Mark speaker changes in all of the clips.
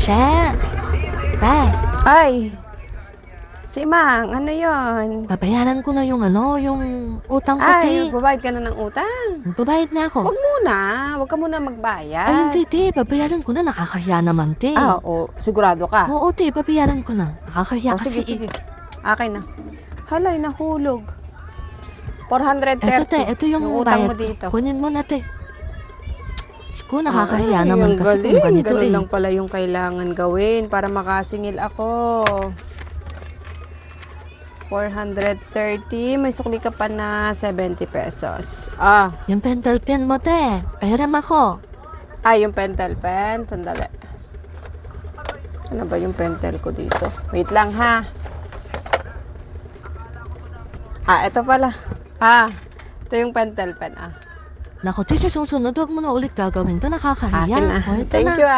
Speaker 1: Siya. Bas,
Speaker 2: Ay, si Mang, ano yon?
Speaker 1: babayaran ko na yung utang ko,
Speaker 2: Ay,
Speaker 1: te.
Speaker 2: magbabayad ka na ng utang.
Speaker 1: Magbabayad na ako.
Speaker 2: Huwag muna, huwag ka muna
Speaker 1: Ay,
Speaker 2: magbayad.
Speaker 1: hindi, te. Babayaran ko na. Nakakahiya naman, te.
Speaker 2: Ah, oo, sigurado ka.
Speaker 1: Oo, te. Babayaran ko na. Nakakahiya
Speaker 2: Oh,
Speaker 1: kasi.
Speaker 2: sige. Akin na. Halay, nahulog. 430.
Speaker 1: Eto, te. Ito yung
Speaker 2: utang
Speaker 1: bayad
Speaker 2: mo
Speaker 1: ko.
Speaker 2: dito.
Speaker 1: Kunin mo na, te. Ko, nakakahiya
Speaker 2: Ay,
Speaker 1: naman
Speaker 2: ang
Speaker 1: kasi
Speaker 2: galing.
Speaker 1: kung ganito
Speaker 2: Ganun
Speaker 1: eh.
Speaker 2: lang pala yung kailangan gawin para makasingil ako. 430. May sukli ka pa na 70 pesos. Ah,
Speaker 1: Yung pentel pen mo, te. Pahiram ako.
Speaker 2: yung pentel pen. Sandali. Ano ba yung pentel ko dito? Wait lang ha. Ito pala. Ito yung pentel pen.
Speaker 1: Naku, te, sa susunod, huwag mo na ulit gagawin to. Nakakahiya.
Speaker 2: Akin na.
Speaker 1: O, ito
Speaker 2: Thank
Speaker 1: na.
Speaker 2: you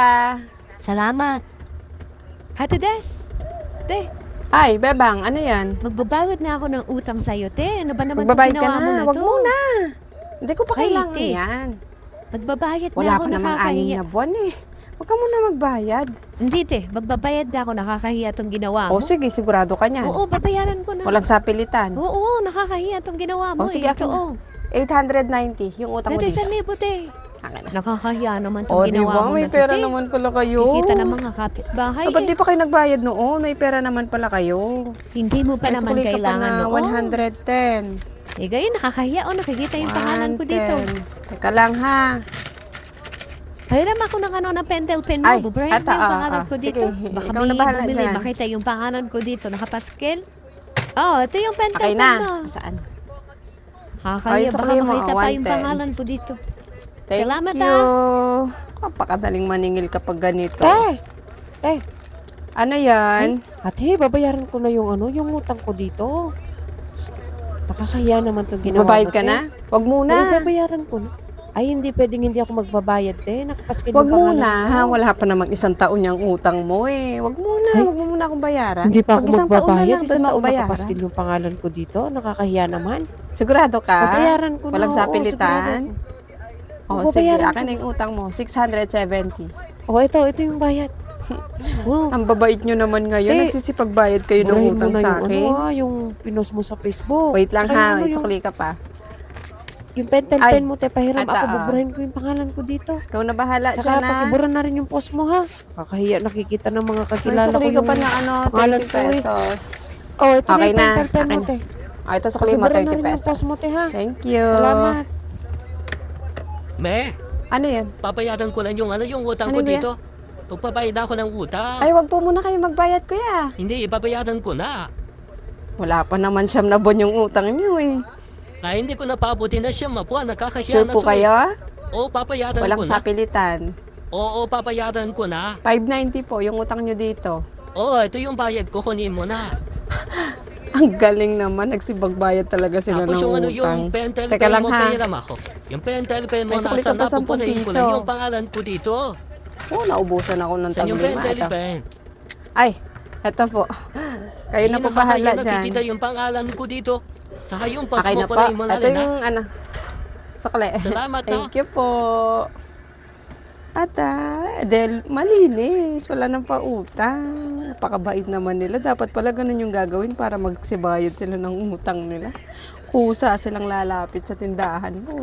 Speaker 1: Salamat.
Speaker 3: Ate Des, te,
Speaker 2: Ay, Bebang, ano yan?
Speaker 3: magbabayad na ako ng utang sa'yo, te. Ano ba naman itong
Speaker 2: Magbabayad ka
Speaker 3: ginawa mo
Speaker 2: na.
Speaker 3: na
Speaker 2: Wag
Speaker 3: to?
Speaker 2: muna. Hindi ko pa
Speaker 3: Ay,
Speaker 2: kailangan
Speaker 3: te.
Speaker 2: yan.
Speaker 3: Magbabayad na
Speaker 2: Wala
Speaker 3: ako,
Speaker 2: pa namang 6
Speaker 3: nakakahiya.
Speaker 2: na buwan eh. Huwag ka muna magbayad.
Speaker 3: Hindi, te. Magbabayad na ako, nakakahiya itong ginawa mo.
Speaker 2: O sige, sigurado ka niyan.
Speaker 3: Oo, babayaran ko na.
Speaker 2: Walang sapilitan.
Speaker 3: Oo, nakakahiya itong ginawa mo.
Speaker 2: O, sige, akin na. 890 yung utang mo
Speaker 3: Dati
Speaker 2: dito.
Speaker 3: 1,000, te.
Speaker 2: Akin na.
Speaker 3: Nakakahiya naman
Speaker 2: O,
Speaker 3: itong
Speaker 2: di
Speaker 3: ginawa
Speaker 2: ba?
Speaker 3: mo
Speaker 2: May
Speaker 3: na to,
Speaker 2: pera
Speaker 3: te.
Speaker 2: naman pala kayo.
Speaker 3: Kikita ng mga kapitbahay.
Speaker 2: Ba't di pa kayo nagbayad noon? May pera naman pala kayo.
Speaker 3: Hindi mo pa
Speaker 2: May
Speaker 3: naman
Speaker 2: sukli ka pa
Speaker 3: kailangan
Speaker 2: na
Speaker 3: noon.
Speaker 2: 110.
Speaker 3: Eh, gayon, nakakahiya. O, nakikita yung pangalan ko dito.
Speaker 2: 110. Teka lang ha.
Speaker 3: Pahiram ako ng ng pentel pen mo.
Speaker 2: Ay,
Speaker 3: Bubrahin
Speaker 2: eto,
Speaker 3: mo yung pangalan ko
Speaker 2: sige.
Speaker 3: dito. Baka
Speaker 2: Ikaw na
Speaker 3: may
Speaker 2: bahala
Speaker 3: bumili.
Speaker 2: dyan.
Speaker 3: Makita yung pangalan ko dito. Nakapaskel. Oh, ito yung pentel
Speaker 2: Okay
Speaker 3: pen
Speaker 2: na.
Speaker 3: mo.
Speaker 2: Saan?
Speaker 3: Nakakahiya. Baka
Speaker 2: sukli mo,
Speaker 3: makita pa yung
Speaker 2: 110.
Speaker 3: pangalan ko dito.
Speaker 2: Thank
Speaker 3: Salamat,
Speaker 2: you. Kapakadaling maningil kapag ganito.
Speaker 4: Te,
Speaker 2: Ano yan?
Speaker 4: ate, babayaran ko na yung utang ko dito. Nakakahiya naman itong ginawa
Speaker 2: Magbabayad
Speaker 4: mo,
Speaker 2: ka
Speaker 4: te.
Speaker 2: na? Wag
Speaker 4: Oo,
Speaker 2: muna.
Speaker 4: babayaran ko na. Ay, hindi pwedeng hindi ako magbabayad, te. Nakapaskil
Speaker 2: Wag
Speaker 4: yung pangalan
Speaker 2: muna,
Speaker 4: ko.
Speaker 2: ha? Wala pa namang 1 taon yung utang mo eh. Wag muna,
Speaker 4: Ay.
Speaker 2: wag mo muna akong bayaran.
Speaker 4: Hindi pa ako
Speaker 2: Pag 1 taon na
Speaker 4: magbabayad.
Speaker 2: lang,
Speaker 4: Isang
Speaker 2: doon
Speaker 4: taon
Speaker 2: ako bayaran.
Speaker 4: nakapaskil yung pangalan ko dito. Nakakahiya naman.
Speaker 2: Sigurado ka?
Speaker 4: Babayaran ko na.
Speaker 2: Walang
Speaker 4: oo,
Speaker 2: sapilitan?
Speaker 4: sigurado.
Speaker 2: Oh, sige,
Speaker 4: Babayaran
Speaker 2: akin na yung utang mo. 670.
Speaker 4: Oo, ito yung bayad. Oo.
Speaker 2: Ang babait nyo naman ngayon.
Speaker 4: Te,
Speaker 2: Nagsisipagbayad kayo ng
Speaker 4: Burahin mo
Speaker 2: utang
Speaker 4: na
Speaker 2: sa
Speaker 4: yung
Speaker 2: akin.
Speaker 4: yung pinost mo sa Facebook.
Speaker 2: Wait lang
Speaker 4: Tsaka
Speaker 2: ha,
Speaker 4: yung
Speaker 2: may sukli ka pa.
Speaker 4: Yung pentel
Speaker 2: Ay,
Speaker 4: pen mo, te, pahiram
Speaker 2: eto,
Speaker 4: ako.
Speaker 2: ah.
Speaker 4: Buburahin ko yung pangalan ko dito.
Speaker 2: Ikaw na bahala
Speaker 4: Tsaka
Speaker 2: dyan ha.
Speaker 4: pakibura na rin yung post mo, ha? Kakahiya, nakikita ng mga
Speaker 2: May
Speaker 4: kakilala ko
Speaker 2: sukli ka
Speaker 4: yung
Speaker 2: pa na
Speaker 4: pangalan
Speaker 2: 20
Speaker 4: ko, eh.
Speaker 2: pesos.
Speaker 4: Oh, ito
Speaker 2: Okay
Speaker 4: na yung
Speaker 2: na,
Speaker 4: pentel pen mo,
Speaker 2: akin na.
Speaker 4: te.
Speaker 2: Ito sukli mo
Speaker 4: Pakibura na
Speaker 2: 30
Speaker 4: rin yung
Speaker 2: pesos.
Speaker 4: post mo, te, ha?
Speaker 2: Thank you.
Speaker 4: Salamat.
Speaker 5: Me,
Speaker 2: Ano yan?
Speaker 5: papayaran ko lang yung utang
Speaker 2: Ano
Speaker 5: ko
Speaker 2: ba yan?
Speaker 5: dito. Tugpabayad na ako ng utang.
Speaker 2: Ay, wag po muna kayo magbayad, kuya.
Speaker 5: Hindi, ibabayaran ko na.
Speaker 2: Wala pa naman 9 na buwan yung utang niyo eh.
Speaker 5: Hindi ko napabuti na siya, mapuan. Nakakahiya
Speaker 2: Sure
Speaker 5: na
Speaker 2: po
Speaker 5: to
Speaker 2: kayo?
Speaker 5: Oo, papayaran ko
Speaker 2: Walang
Speaker 5: na.
Speaker 2: sapilitan.
Speaker 5: Oo, papayaran ko na.
Speaker 2: 590 po yung utang niyo dito.
Speaker 5: Oo, ito yung bayad ko, kunin mo na.
Speaker 2: Ang galing naman, nagsibagbayad talaga sila
Speaker 5: Tapos
Speaker 2: ng
Speaker 5: yung
Speaker 2: utang.
Speaker 5: yung pentel
Speaker 2: Teka
Speaker 5: pen
Speaker 2: lang
Speaker 5: mo,
Speaker 2: ha.
Speaker 5: pahiram ako. Yung pentel pen mo,
Speaker 2: May sukli
Speaker 5: nasa
Speaker 2: ka pa 10
Speaker 5: napupunayin ko lang
Speaker 2: piso.
Speaker 5: yung pangalan ko dito.
Speaker 2: Oo, naubusan ako ng
Speaker 5: Saan yung
Speaker 2: taglima.
Speaker 5: pentel
Speaker 2: Ito.
Speaker 5: pen?
Speaker 2: Ay, eto po. Kayo na po bahala
Speaker 5: Nakikita
Speaker 2: dyan.
Speaker 5: yung pangalan ko dito. Saka yung pas
Speaker 2: Okay
Speaker 5: mo
Speaker 2: na po.
Speaker 5: pa rin mo na
Speaker 2: Ito
Speaker 5: rin, ha?
Speaker 2: yung sukli.
Speaker 5: Salamat, ha.
Speaker 2: Thank you po. Ata, dahil malinis. Wala nang pautang. Napakabait naman nila. Dapat pala ganun yung gagawin para magsibayad sila ng utang nila. Kusa silang lalapit sa tindahan mo.